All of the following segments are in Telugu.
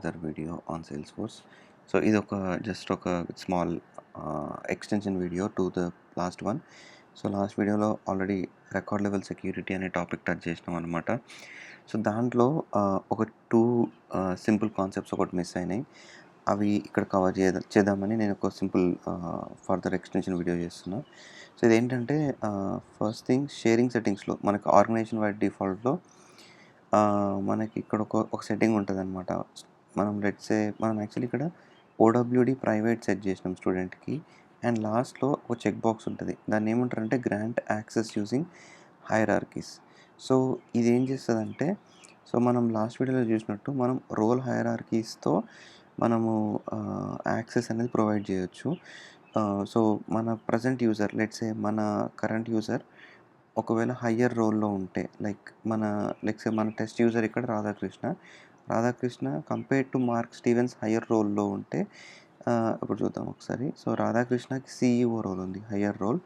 other video on Salesforce. So ఇది just ఒక small extension video to the last one. So last వీడియోలో ఆల్రెడీ రికార్డ్ లెవెల్ సెక్యూరిటీ అనే టాపిక్ టచ్ చేసినాం అనమాట. సో దాంట్లో ఒక టూ సింపుల్ కాన్సెప్ట్స్ ఒకటి మిస్ అయినాయి. అవి ఇక్కడ కవర్ చేద్దామని నేను ఒక సింపుల్ ఫర్దర్ ఎక్స్టెన్షన్ వీడియో చేస్తున్నా. సో ఇదేంటంటే ఫస్ట్ థింగ్ షేరింగ్ సెట్టింగ్స్లో మనకు ఆర్గనైజేషన్ వైడ్ డిఫాల్ట్లో మనకి ఇక్కడ ఒక సెట్టింగ్ ఉంటుంది అనమాట. మనం మనం యాక్చువల్లీ ఇక్కడ ఓడబ్ల్యూడి ప్రైవేట్ సెట్ చేసినాం స్టూడెంట్కి. అండ్ లాస్ట్లో ఒక చెక్ బాక్స్ ఉంటుంది, దాన్ని ఏమంటారంటే grant access using hierarchies. So ఇది ఏం చేస్తుందంటే, సో మనం లాస్ట్ వీడియోలో చూసినట్టు మనం రోల్ హైరార్కీస్తో మనము యాక్సెస్ అనేది ప్రొవైడ్ చేయొచ్చు. సో మన ప్రజెంట్ యూజర్ మన కరెంట్ యూజర్ ఒకవేళ హయ్యర్ రోల్లో ఉంటే, మన టెస్ట్ యూజర్ ఇక్కడ Radhakrishna compare to Mark Stevens higher రోల్లో ఉంటే, ఇప్పుడు చూద్దాం ఒకసారి. సో రాధాకృష్ణకి సిఇఓ రోల్ ఉంది, హయ్యర్ రోల్.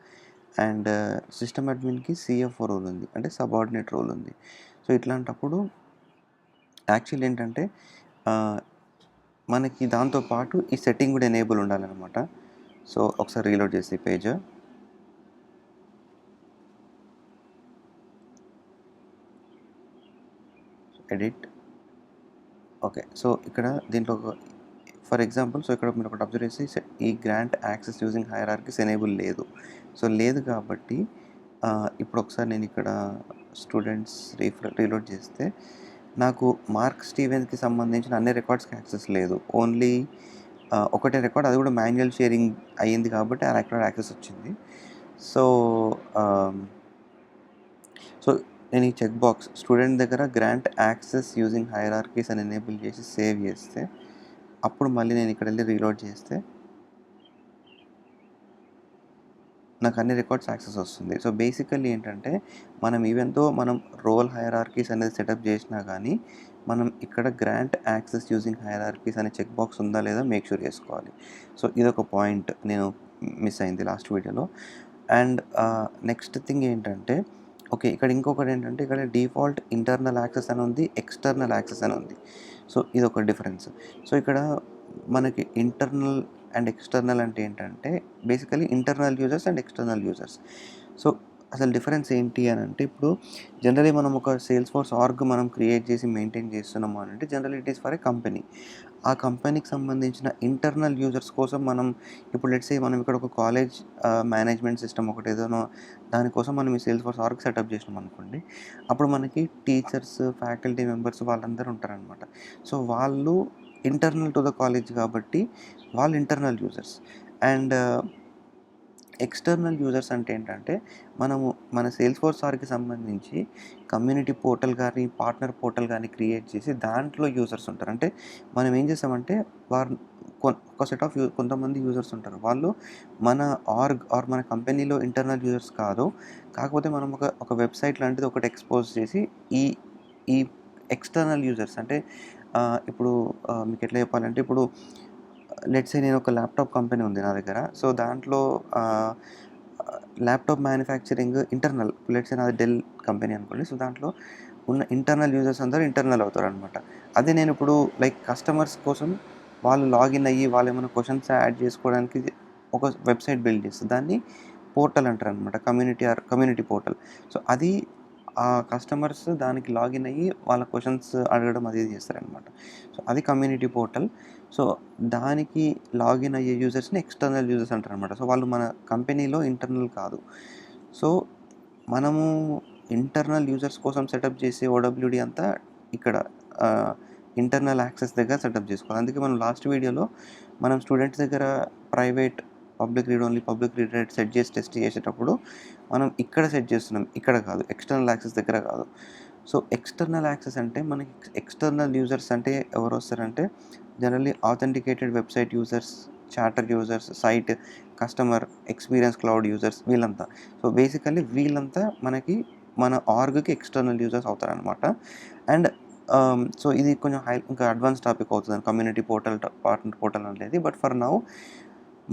అండ్ సిస్టమ్ అడ్మిన్కి సిఎఫ్ఓ రోల్ ఉంది, అంటే సబార్డినేట్ రోల్ ఉంది. సో ఇట్లాంటప్పుడు యాక్చువల్లీ ఏంటంటే మనకి దాంతోపాటు ఈ సెట్టింగ్ కూడా ఎనేబుల్ ఉండాలన్నమాట. సో ఒకసారి రీలోడ్ చేసి పేజ్ ఎడిట్. ఓకే, సో ఇక్కడ దీంట్లో ఫర్ ఎగ్జాంపుల్, సో ఇక్కడ మీరు ఒకటి అబ్జర్వ్ చేసి ఈ grant access using hierarchies enable లేదు. సో లేదు కాబట్టి ఇప్పుడు ఒకసారి నేను ఇక్కడ స్టూడెంట్స్ రీలోడ్ చేస్తే నాకు మార్క్ స్టీవెన్స్కి సంబంధించిన అన్ని రికార్డ్స్కి యాక్సెస్ లేదు. ఓన్లీ ఒకటే రికార్డ్, అది కూడా మాన్యువల్ షేరింగ్ అయ్యింది కాబట్టి ఆ రికార్డ్ యాక్సెస్ వచ్చింది. సో సో నేను ఈ చెక్ బాక్స్ స్టూడెంట్ దగ్గర గ్రాంట్ యాక్సెస్ యూజింగ్ హైరార్కీస్ అని ఎనేబుల్ చేసి సేవ్ చేస్తే, అప్పుడు మళ్ళీ నేను ఇక్కడ వెళ్ళి రీలోడ్ చేస్తే నాకు అన్ని రికార్డ్స్ యాక్సెస్ వస్తుంది. సో బేసికల్లీ ఏంటంటే, మనం రోల్ హైరార్కీస్ అనేది సెటప్ చేసినా కానీ మనం ఇక్కడ గ్రాంట్ యాక్సెస్ యూజింగ్ హైరార్కీస్ అనే చెక్ బాక్స్ ఉందా లేదా మేక్ షూర్ చేసుకోవాలి. సో ఇదొక పాయింట్ నేను మిస్ అయింది లాస్ట్ వీడియోలో. అండ్ నెక్స్ట్ థింగ్ ఏంటంటే, ఓకే, ఇక్కడ ఇంకొకటి ఏంటంటే, ఇక్కడ డిఫాల్ట్ ఇంటర్నల్ యాక్సెస్ అని ఉంది, ఎక్స్టర్నల్ యాక్సెస్ అని ఉంది. సో ఇదొక డిఫరెన్స్. సో ఇక్కడ మనకి ఇంటర్నల్ అండ్ ఎక్స్టర్నల్ అంటే ఏంటంటే, basically internal users and external users. So అసలు డిఫరెన్స్ ఏంటి అని అంటే, ఇప్పుడు జనరలీ మనం ఒక సేల్స్ఫోర్స్ ఆర్గ్ మనం క్రియేట్ చేసి మెయింటైన్ చేస్తున్నాము అని అంటే, general it is for a company. ఆ కంపెనీకి సంబంధించిన ఇంటర్నల్ యూజర్స్ కోసం ఇప్పుడు మనం ఇక్కడ ఒక కాలేజ్ మేనేజ్మెంట్ సిస్టమ్ ఒకటి ఏదైనా దానికోసం మనం ఈ సేల్స్ఫోర్స్ ఆర్గ్ సెటప్ చేసినాం అనుకోండి. అప్పుడు మనకి టీచర్స్, ఫ్యాకల్టీ మెంబర్స్ వాళ్ళందరూ ఉంటారనమాట. సో వాళ్ళు ఇంటర్నల్ టు ద కాలేజ్ కాబట్టి వాళ్ళు internal users. And external users అంటే ఏంటంటే, మన సేల్స్ఫోర్స్ ఆర్గ్కి సంబంధించి కమ్యూనిటీ పోర్టల్ కానీ, పార్ట్నర్ పోర్టల్ కానీ క్రియేట్ చేసి దాంట్లో యూజర్స్ ఉంటారు. అంటే మనం ఏం చేస్తామంటే, ఒక సెట్ ఆఫ్ కొంతమంది యూజర్స్ ఉంటారు. వాళ్ళు మన మన కంపెనీలో ఇంటర్నల్ యూజర్స్ కాదు. కాకపోతే మనం ఒక వెబ్సైట్ లాంటిది ఒకటి ఎక్స్పోజ్ చేసి ఈ ఈ ఎక్స్టర్నల్ యూజర్స్ అంటే, ఇప్పుడు మీకు ఎట్లా చెప్పాలంటే, ఇప్పుడు నేను ఒక ల్యాప్టాప్ కంపెనీ ఉంది నా దగ్గర. సో దాంట్లో ల్యాప్టాప్ మ్యానుఫ్యాక్చరింగ్ ఇంటర్నల్, నాది డెల్ కంపెనీ అనుకోండి. సో దాంట్లో ఉన్న ఇంటర్నల్ యూజర్స్ అందరూ ఇంటర్నల్ అవుతారనమాట. అదే నేను ఇప్పుడు కస్టమర్స్ కోసం వాళ్ళు లాగిన్ అయ్యి వాళ్ళు ఏమైనా క్వశ్చన్స్ యాడ్ చేసుకోవడానికి ఒక వెబ్సైట్ బిల్డ్ చేస్తారు. దాన్ని పోర్టల్ అంటారనమాట, కమ్యూనిటీ పోర్టల్. సో అది ఆ కస్టమర్స్ దానికి లాగిన్ అయ్యి వాళ్ళ క్వశ్చన్స్ అడగడం అది చేస్తారనమాట. సో అది కమ్యూనిటీ పోర్టల్. సో దానికి లాగిన్ అయ్యే యూజర్స్ని ఎక్స్టర్నల్ యూజర్స్ అంటారనమాట. సో వాళ్ళు మన కంపెనీలో ఇంటర్నల్ కాదు. సో మనము ఇంటర్నల్ యూజర్స్ కోసం సెటప్ చేసే ఓడబ్ల్యూడి అంతా ఇక్కడ ఇంటర్నల్ యాక్సెస్ దగ్గర సెటప్ చేసుకోవాలి. అందుకే మనం లాస్ట్ వీడియోలో మనం స్టూడెంట్స్ దగ్గర private, public read only, public read write set చేసి టెస్ట్ చేసేటప్పుడు మనం ఇక్కడ సెట్ చేస్తున్నాం, ఇక్కడ కాదు, ఎక్స్టర్నల్ యాక్సెస్ దగ్గర కాదు. సో ఎక్స్టర్నల్ యాక్సెస్ అంటే మనకి ఎక్స్టర్నల్ యూజర్స్ అంటే ఎవరు వస్తారంటే, generally authenticated website users, chatter users, site, customer experience cloud users, వీళ్ళంతా. సో బేసికల్లీ వీళ్ళంతా మన ఆర్గ్కి ఎక్స్టర్నల్ యూజర్స్ అవుతారనమాట. అండ్ సో ఇది కొంచెం ఇంకా అడ్వాన్స్ టాపిక్ అవుతుంది కమ్యూనిటీ పోర్టల్, పార్ట్నర్ పోర్టల్ అనేది. బట్ ఫర్ నౌ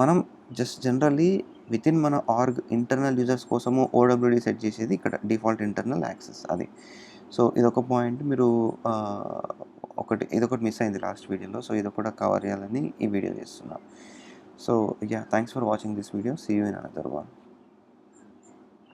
మనం జస్ట్ జనరల్లీ వితిన్ మన ఆర్గ్ ఇంటర్నల్ యూజర్స్ కోసము ఓడబ్ల్యూడి సెట్ చేసేది ఇక్కడ డిఫాల్ట్ ఇంటర్నల్ యాక్సెస్ అది. సో ఇదొక పాయింట్ మీరు ఇదొకటి మిస్ అయింది లాస్ట్ వీడియోలో. సో, ఇది కూడా కవర్ చేయాలని ఈ వీడియో చేస్తున్నా. So, thanks for watching this video. See you in another one.